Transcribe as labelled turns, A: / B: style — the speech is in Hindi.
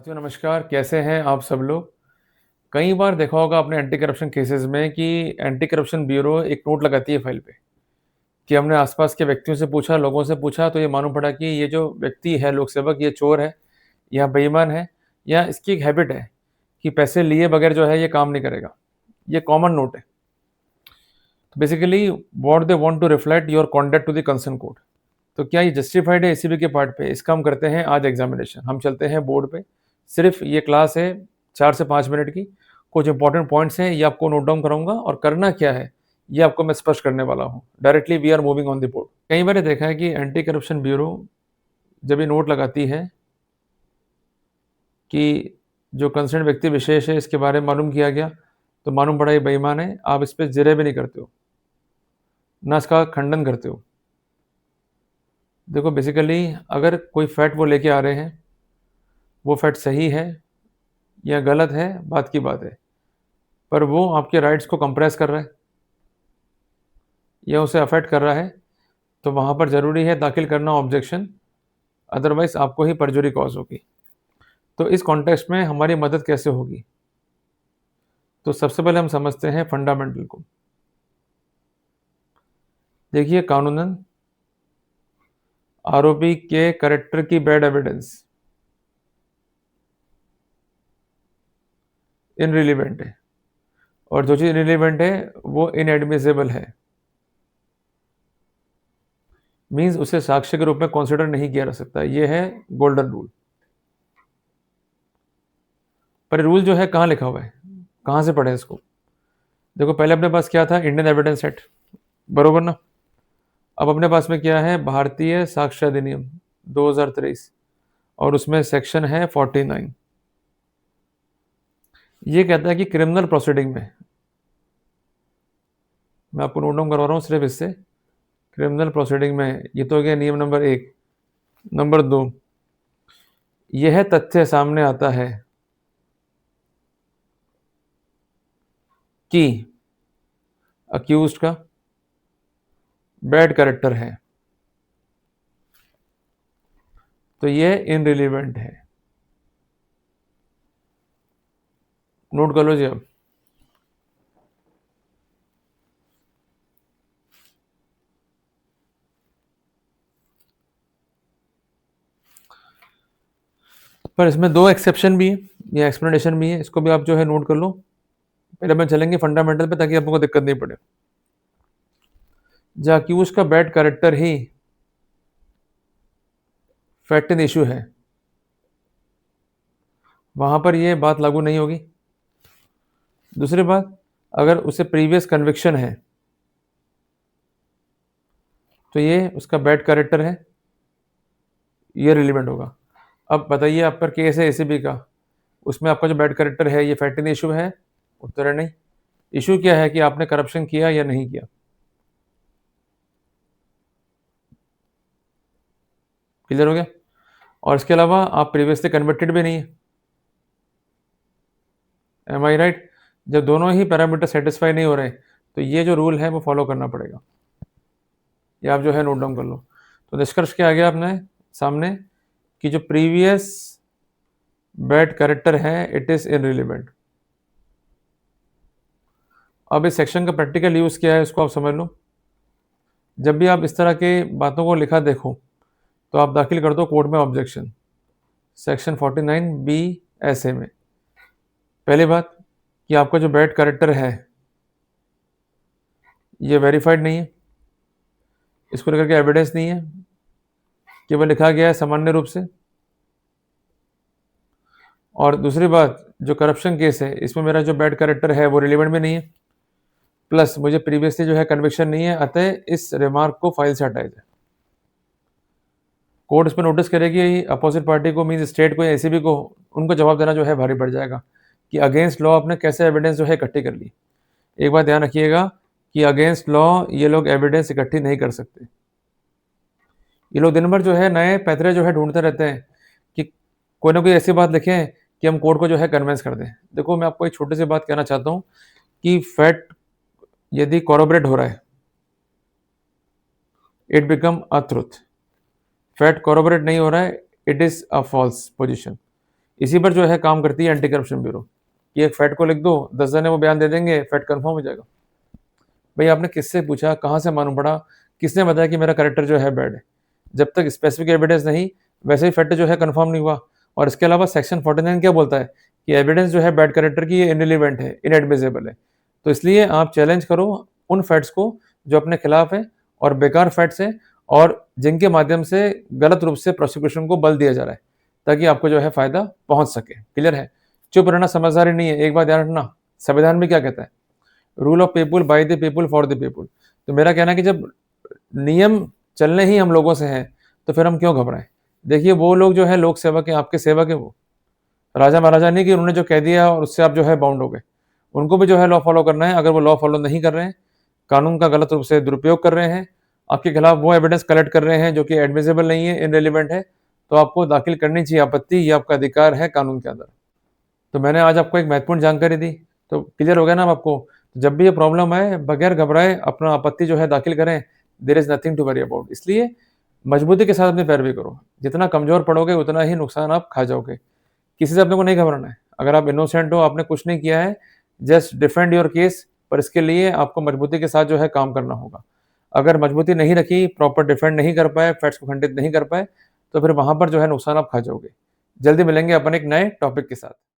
A: साथियों नमस्कार, कैसे हैं आप सब लोग? कई बार देखा होगा आपने एंटी करप्शन केसेस में कि एंटी करप्शन ब्यूरो एक नोट लगाती है फाइल पे कि हमने आसपास के व्यक्तियों से पूछा, लोगों से पूछा तो ये मालूम पड़ा कि ये जो व्यक्ति है लोक सेवक ये चोर है या बेईमान है या इसकी एक हैबिट है कि पैसे लिए बगैर जो है ये काम नहीं करेगा। ये कॉमन नोट है। तो basically what they want to reflect your conduct to the concern court. तो क्या ये जस्टिफाइड है एसीबी के पार्ट पे? इसका हम करते हैं आज एग्जामिनेशन। हम चलते हैं बोर्ड पे। सिर्फ ये क्लास है 4 से 5 मिनट की। कुछ इंपॉर्टेंट पॉइंट्स हैं ये आपको नोट डाउन कराऊंगा और करना क्या है ये आपको मैं स्पष्ट करने वाला हूँ। Directly we are moving on the board. कई बार देखा है कि एंटी करप्शन ब्यूरो जब ये नोट लगाती है कि जो कंसर्न व्यक्ति विशेष है इसके बारे में मालूम किया गया तो मालूम पड़ा ये बेईमान है, आप इस पर जिरे भी नहीं करते हो ना इसका खंडन करते हो। देखो बेसिकली अगर कोई फैक्ट वो लेके आ रहे हैं वो फैक्ट सही है या गलत है बात की बात है, पर वो आपके राइट्स को कंप्रेस कर रहा है या उसे अफेक्ट कर रहा है तो वहाँ पर ज़रूरी है दाखिल करना ऑब्जेक्शन, अदरवाइज़ आपको ही परजुरी कॉज होगी। तो इस कॉन्टेक्स्ट में हमारी मदद कैसे होगी? तो सबसे पहले हम समझते हैं फंडामेंटल को। देखिए कानूनन आरोपी के कैरेक्टर की बैड एविडेंस इनरिलीवेंट है और जो चीज़ इनरिलीवेंट है वो इनएडमिसिबल है, मीन्स उसे साक्ष्य के रूप में कंसिडर नहीं किया जा सकता। ये है गोल्डन रूल। पर रूल जो है कहाँ लिखा हुआ है, कहाँ से पढ़े इसको? देखो पहले अपने पास क्या था, इंडियन एविडेंस सेट, बरोबर ना। अब अपने पास में क्या है, भारतीय साक्ष्य अधिनियम 2023 और उसमें सेक्शन है 49। ये कहता है कि क्रिमिनल प्रोसीडिंग में, मैं आपको नोट डाउन करवा रहा हूँ सिर्फ इससे, क्रिमिनल प्रोसीडिंग में ये तो हो गया नियम नंबर 1। नंबर 2, यह तथ्य सामने आता है कि अक्यूज्ड का बैड कैरेक्टर है तो ये इनरिलीवेंट है। नोट कर लो जी। अब पर इसमें 2 एक्सेप्शन भी है, ये एक्सप्लेनेशन भी है, इसको भी आप जो है नोट कर लो। पहले मैं चलेंगे फंडामेंटल पे ताकि आपको दिक्कत नहीं पड़े। जहाँ अक्यूज का bad character he fact in issue है वहां पर ये बात लागू नहीं होगी। दूसरी बात, अगर उसे प्रीवियस कन्विक्शन है तो ये उसका बैड कैरेक्टर है, ये रिलीवेंट होगा। अब बताइए आप पर केस है एसीबी का, उसमें आपका जो बैड कैरेक्टर है ये फैक्ट इन इशू है? उत्तर है नहीं। इशू क्या है कि आपने करप्शन किया या नहीं किया। क्लियर हो गया? और इसके अलावा आप प्रीवियसली कन्विक्टेड भी नहीं है। एम आई राइट? जब दोनों ही पैरामीटर सेटिस्फाई नहीं हो रहे तो ये जो रूल है वो फॉलो करना पड़ेगा। ये आप जो है नोट डाउन कर लो। तो निष्कर्ष क्या आ गया अपने सामने कि जो प्रीवियस बैड कैरेक्टर है इट इज इनरिलीवेंट। अब इस सेक्शन का प्रैक्टिकल यूज क्या है इसको आप समझ लो। जब भी आप इस तरह के बातों को लिखा देखो तो आप दाखिल कर दो कोर्ट में ऑब्जेक्शन, सेक्शन 49 बी ऐसे में। पहली बात कि आपका जो बैड कैरेक्टर है ये वेरीफाइड नहीं है, इसको लेकर के एविडेंस नहीं है, केवल लिखा गया है सामान्य रूप से। और दूसरी बात, जो करप्शन केस है इसमें मेरा जो बैड कैरेक्टर है वो रिलेवेंट भी नहीं है, प्लस मुझे प्रीवियसली जो है कन्विक्शन नहीं है, अतः इस रिमार्क को फाइल से हटाया जाए। कोर्ट इस पर नोटिस करेगी अपोजिट पार्टी को, मीन स्टेट को या एसीबी को, उनको जवाब देना जो है भारी पड़ जाएगा कि अगेंस्ट लॉ आपने कैसे एविडेंस जो है इकट्ठी कर ली। एक बात ध्यान रखिएगा कि अगेंस्ट लॉ ये लोग एविडेंस इकट्ठी नहीं कर सकते। ये लोग दिन भर जो है नए पैतरे जो है ढूंढते रहते हैं कि कोई ना कोई ऐसी बात लिखें कि हम कोर्ट को जो है कन्विंस कर दें। देखो मैं आपको एक छोटी सी बात कहना चाहता हूँ कि फैक्ट यदि कॉरोबरेट हो रहा है it become a truth, fact corroborate नहीं हो रहा है it is a false position. इसी पर जो है काम करती है एंटी करप्शन ब्यूरो कि एक फैट को लिख दो, 10 जने वो बयान दे देंगे, फैट कन्फर्म हो जाएगा। भाई आपने किससे पूछा, कहाँ से मालूम पड़ा, किसने बताया कि मेरा कैरेक्टर जो है बैड है? जब तक स्पेसिफिक एविडेंस नहीं, वैसे ही फैक्ट जो है कन्फर्म नहीं हुआ। और इसके अलावा सेक्शन 49 क्या बोलता है कि एविडेंस जो है बैड कैरेक्टर की ये इनरिलेवेंट है, इनएडमिसिबल है। तो इसलिए आप चैलेंज करो उन फैक्ट्स को जो अपने खिलाफ है और बेकार फैक्ट्स हैं और जिनके माध्यम से गलत रूप से प्रोसिक्यूशन को बल दिया जा रहा है, ताकि आपको जो है फ़ायदा पहुँच सके। क्लियर है? चुप रहना समझदारी नहीं है, एक बात ध्यान रखना, संविधान भी क्या कहता है? Rule of people, by the people, for the people. तो मेरा कहना है कि जब नियम चलने ही हम लोगों से हैं, तो फिर हम क्यों घबराएं? देखिए वो लोग जो है लोक सेवक हैं, आपके सेवक हैं वो। राजा महाराजा नहीं कि उन्होंने जो कह दिया और उससे आप जो है बाउंड हो गए। उनको भी जो है लॉ फॉलो करना है। अगर वो लॉ फॉलो नहीं कर रहे हैं, कानून का गलत रूप से दुरुपयोग कर रहे हैं, आपके खिलाफ वो एविडेंस कलेक्ट कर रहे हैं जो कि एडमिसिबल नहीं है, इनरेलीवेंट है, तो आपको दाखिल करनी चाहिए आपत्ति। ये आपका अधिकार है कानून के अंदर। तो मैंने आज आपको एक महत्वपूर्ण जानकारी दी, तो क्लियर हो गया ना अब आपको? जब भी ये प्रॉब्लम आए, बगैर घबराए अपना आपत्ति जो है दाखिल करें। There is nothing to worry about. इसलिए मजबूती के साथ अपनी पैरवी करो। जितना कमज़ोर पड़ोगे, उतना ही नुकसान आप खा जाओगे। किसी से अपने को नहीं घबराना है। अगर आप इनोसेंट हो, आपने कुछ नहीं किया है, जस्ट डिफेंड योर केस, पर इसके लिए आपको मजबूती के साथ जो है काम करना होगा। अगर मजबूती नहीं रखी, प्रॉपर डिफेंड नहीं कर पाए, फैक्ट्स को खंडित नहीं कर पाए, तो फिर वहाँ पर जो है नुकसान आप खा जाओगे। जल्दी मिलेंगे अपन एक नए टॉपिक के साथ।